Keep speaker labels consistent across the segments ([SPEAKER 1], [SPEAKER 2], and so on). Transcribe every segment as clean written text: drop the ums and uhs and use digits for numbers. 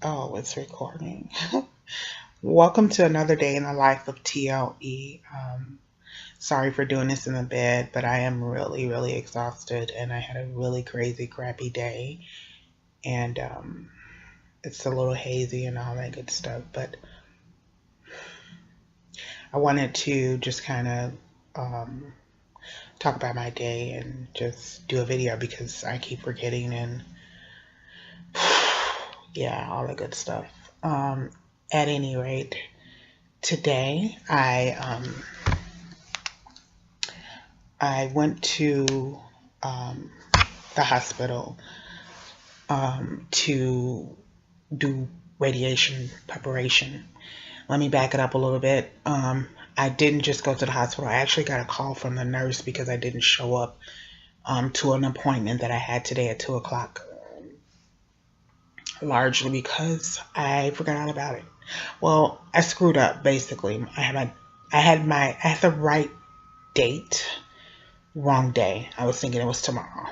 [SPEAKER 1] Oh, it's recording. Welcome to another day in the life of TLE. Sorry for doing this in the bed, but I am really, really exhausted and I had a really crazy, crappy day. And it's a little hazy and all that good stuff. But I wanted to just kind of talk about my day and just do a video because I keep forgetting and yeah, all the good stuff. At any rate, today I went to the hospital to do radiation preparation. Let me back it up a little bit. I didn't just go to the hospital. I actually got a call from the nurse because I didn't show up to an appointment that I had today at 2 o'clock. Largely because I forgot all about it. Well, I screwed up basically. I had the right date, wrong day. I was thinking it was tomorrow.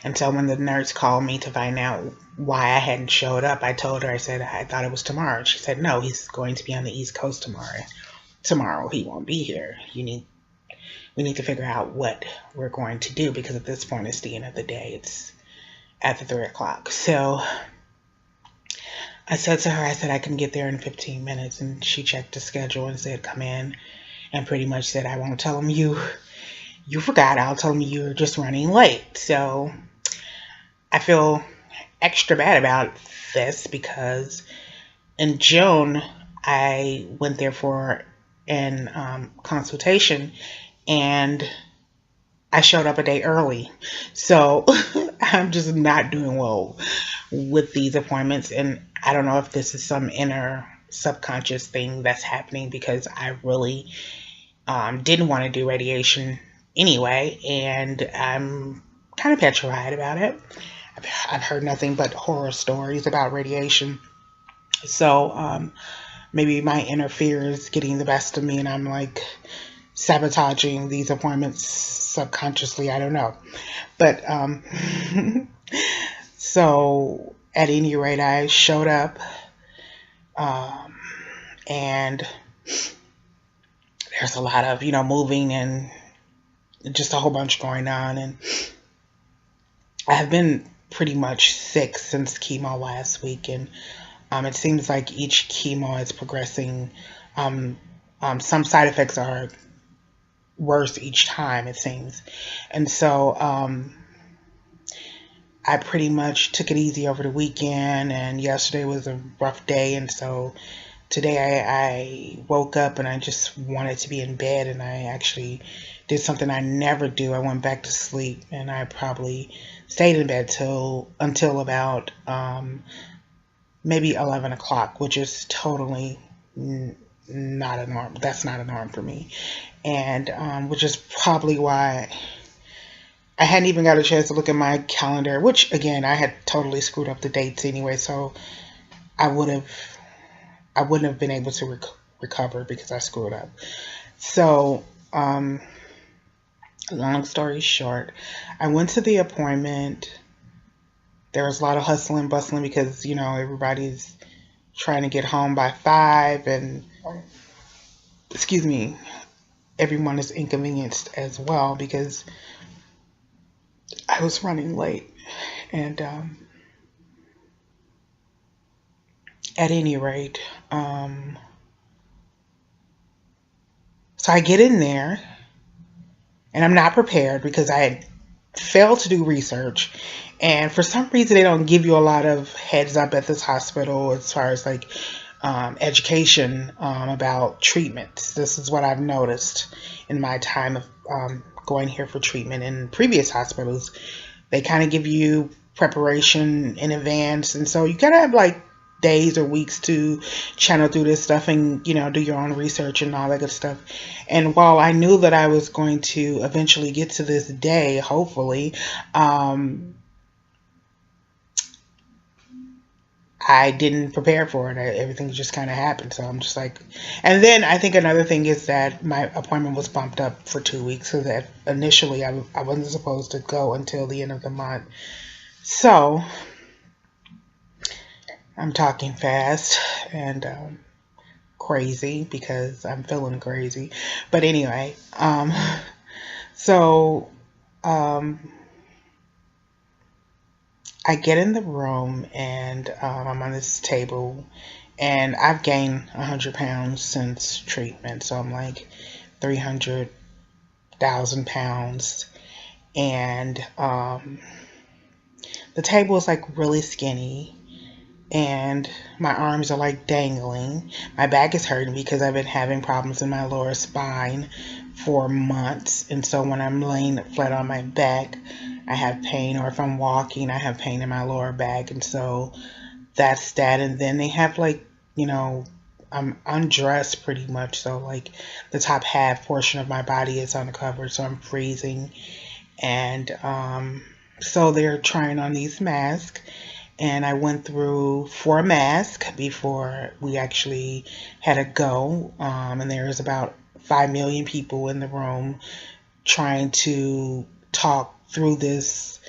[SPEAKER 1] And so when the nurse called me to find out why I hadn't showed up, I told her, I said I thought it was tomorrow. She said, no, he's going to be on the East Coast tomorrow. Tomorrow he won't be here. We need to figure out what we're going to do because at this point it's the end of the day. It's after 3 o'clock. So I said to her, I said I can get there in 15 minutes. And she checked the schedule and said, come in. And pretty much said, I won't tell them you forgot. I'll tell them you're just running late. So I feel extra bad about this because in June, I went there for an consultation and I showed up a day early. So I'm just not doing well with these appointments. And I don't know if this is some inner subconscious thing that's happening because I really didn't want to do radiation anyway. And I'm kind of petrified about it. I've heard nothing but horror stories about radiation. So maybe my inner fear is getting the best of me and I'm like sabotaging these appointments subconsciously. I don't know. But so at any rate, I showed up and there's a lot of, moving and just a whole bunch going on. And I have been pretty much sick since chemo last week. And it seems like each chemo is progressing. Some side effects are worse each time, it seems. And so I pretty much took it easy over the weekend, and yesterday was a rough day. And so today I woke up and I just wanted to be in bed, and I actually did something I never do. I went back to sleep, and I probably stayed in bed until about maybe 11 o'clock, which is totally not a norm. That's not a norm for me. And which is probably why I hadn't even got a chance to look at my calendar, which again, I had totally screwed up the dates anyway. So I wouldn't have been able to recover because I screwed up. So, long story short, I went to the appointment. There was a lot of hustling and bustling because, everybody's trying to get home by 5 and, excuse me, everyone is inconvenienced as well because I was running late. And at any rate, so I get in there and I'm not prepared because I had failed to do research. And for some reason, they don't give you a lot of heads up at this hospital as far as like education about treatments. This is what I've noticed in my time of going here for treatment in previous hospitals. They kind of give you preparation in advance. And so you gotta have like days or weeks to channel through this stuff and, do your own research and all that good stuff. And while I knew that I was going to eventually get to this day, hopefully, I didn't prepare for it. Everything just kind of happened. So I'm just like, and then I think another thing is that my appointment was bumped up for 2 weeks. So that initially I wasn't supposed to go until the end of the month. So I'm talking fast and crazy because I'm feeling crazy. But anyway, so um, I get in the room and I'm on this table and I've gained 100 pounds since treatment. So I'm like 300,000 pounds. And the table is like really skinny and my arms are like dangling. My back is hurting because I've been having problems in my lower spine for months. And so when I'm laying flat on my back, I have pain, or if I'm walking, I have pain in my lower back. And so that's that. And then they have like, you know, I'm undressed pretty much. So like the top half portion of my body is uncovered. So I'm freezing. And so they're trying on these masks and I went through 4 masks before we actually had a go. And there was about 5 million people in the room trying to talk through this,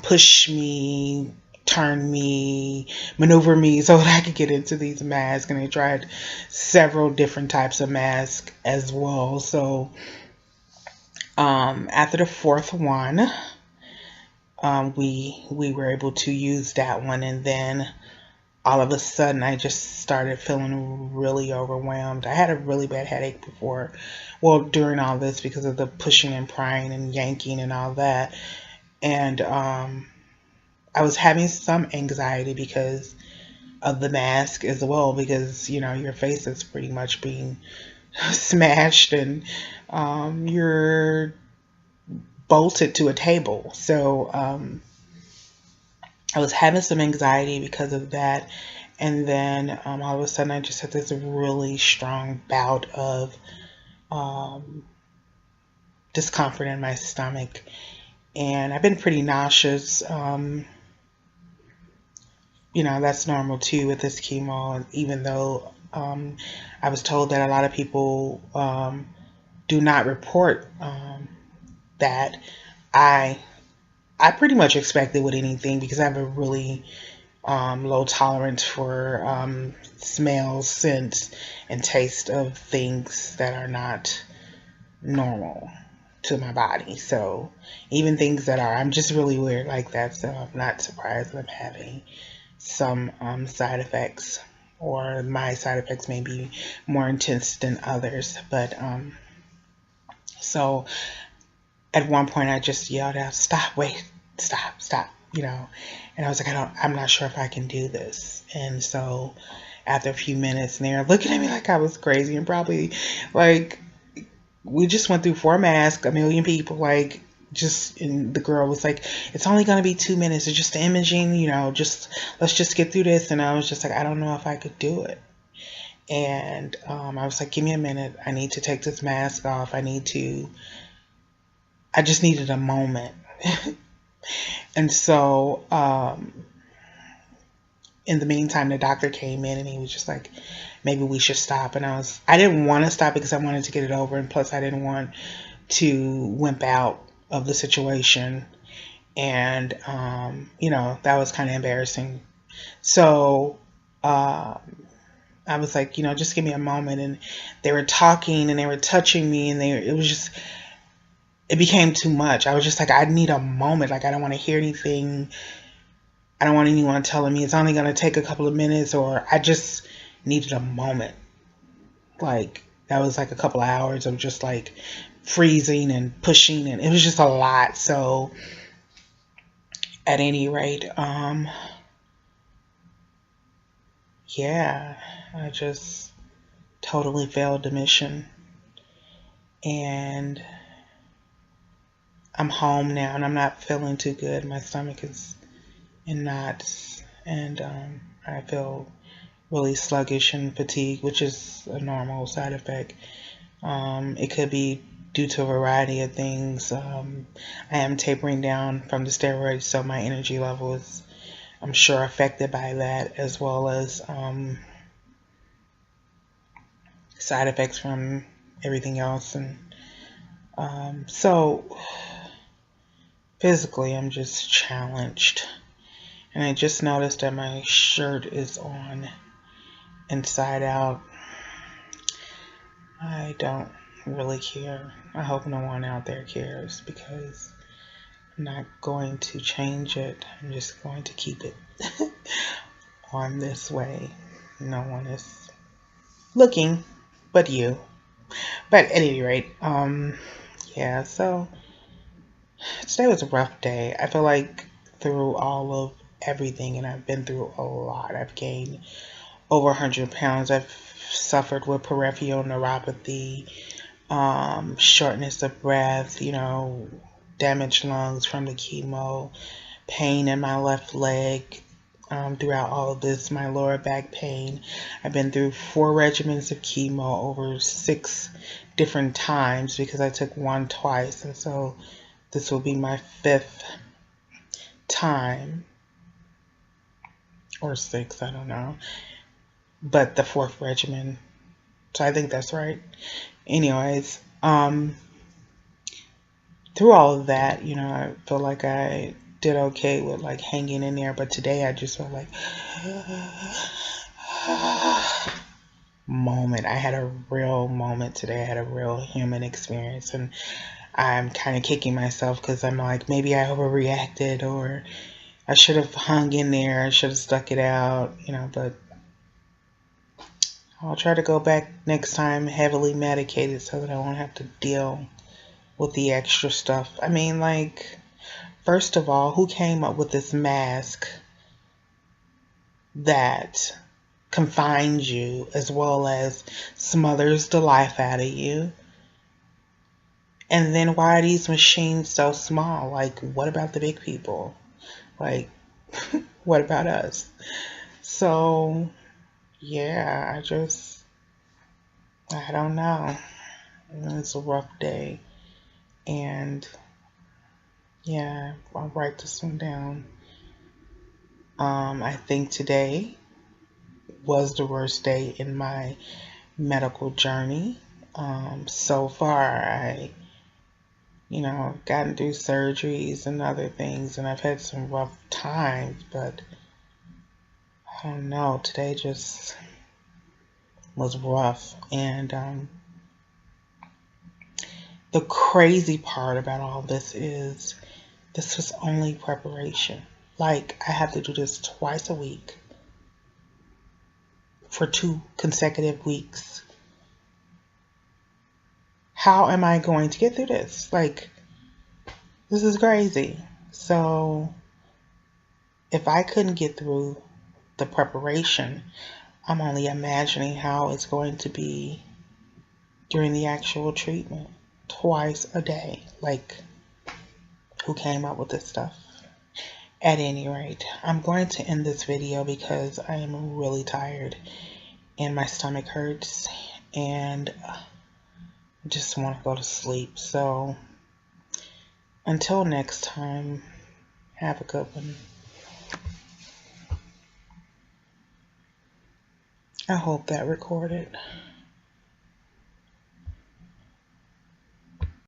[SPEAKER 1] push me, turn me, maneuver me so that I could get into these masks. And they tried several different types of masks as well. So after the fourth one, we were able to use that one, and then all of a sudden I just started feeling really overwhelmed. I had a really bad headache before, well, during all this because of the pushing and prying and yanking and all that. And I was having some anxiety because of the mask as well, because you know your face is pretty much being smashed and you're bolted to a table. So I was having some anxiety because of that. And then all of a sudden, I just had this really strong bout of um, discomfort in my stomach. And I've been pretty nauseous. You know, that's normal too with this chemo, even though I was told that a lot of people do not report that. I I pretty much expect it with anything because I have a really low tolerance for smells, scents, and taste of things that are not normal to my body. So even things that are, I'm just really weird like that. So I'm not surprised that I'm having some side effects, or my side effects may be more intense than others. But so at one point I just yelled out, "Stop, wait, stop, stop," you know. And I was like, I'm not sure if I can do this. And so after a few minutes, and they were looking at me like I was crazy, and probably like, we just went through 4 masks, a million people, like, just, and the girl was like, it's only going to be 2 minutes. It's just imaging, you know, just, let's just get through this. And I was just like, I don't know if I could do it. And I was like, give me a minute. I need to take this mask off. I just needed a moment. And so, in the meantime, the doctor came in and he was just like, maybe we should stop. And I didn't want to stop because I wanted to get it over. And plus I didn't want to wimp out of the situation. And, you know, that was kind of embarrassing. So, I was like, you know, just give me a moment. And they were talking and they were touching me, and it became too much. I was just like, I need a moment. Like, I don't want to hear anything. I don't want anyone telling me it's only going to take a couple of minutes, or I just needed a moment. Like, that was like a couple of hours of just like freezing and pushing, and it was just a lot. So at any rate, yeah, I just totally failed the mission. And I'm home now and I'm not feeling too good. My stomach is in knots, and I feel really sluggish and fatigued, which is a normal side effect. It could be due to a variety of things. I am tapering down from the steroids, so my energy level is, I'm sure, affected by that, as well as side effects from everything else. And so physically, I'm just challenged. And I just noticed that my shirt is on inside out. I don't really care. I hope no one out there cares, because I'm not going to change it. I'm just going to keep it on this way. No one is looking but you. But at any rate, yeah, so today was a rough day. I feel like through all of everything, and I've been through a lot. I've gained over 100 pounds. I've suffered with peripheral neuropathy, shortness of breath, damaged lungs from the chemo, pain in my left leg. Throughout all of this, my lower back pain. I've been through 4 regimens of chemo over 6 different times, because I took one twice, and so this will be my 5th time, or 6th, I don't know, but the 4th regimen, so I think that's right. Anyways, through all of that, I feel like I did okay with like hanging in there, but today I just felt like moment. I had a real moment today. I had a real human experience, and I'm kind of kicking myself, because I'm like, maybe I overreacted, or I should have hung in there. I should have stuck it out, but I'll try to go back next time heavily medicated, so that I won't have to deal with the extra stuff. I mean, like, first of all, who came up with this mask that confines you as well as smothers the life out of you? And then why are these machines so small? Like, what about the big people? Like, what about us? So, yeah, I don't know. It's a rough day. And, yeah, I'll write this one down. I think today was the worst day in my medical journey. So far, I've gotten through surgeries and other things, and I've had some rough times, but I don't know, today just was rough. And the crazy part about all this is this was only preparation. Like, I have to do this twice a week for 2 consecutive weeks. How am I going to get through this? Like, this is crazy. So if I couldn't get through the preparation, I'm only imagining how it's going to be during the actual treatment. Twice a day. Like, who came up with this stuff? At any rate, I'm going to end this video because I am really tired and my stomach hurts, and I just want to go to sleep. So until next time, have a good one. I hope that recorded.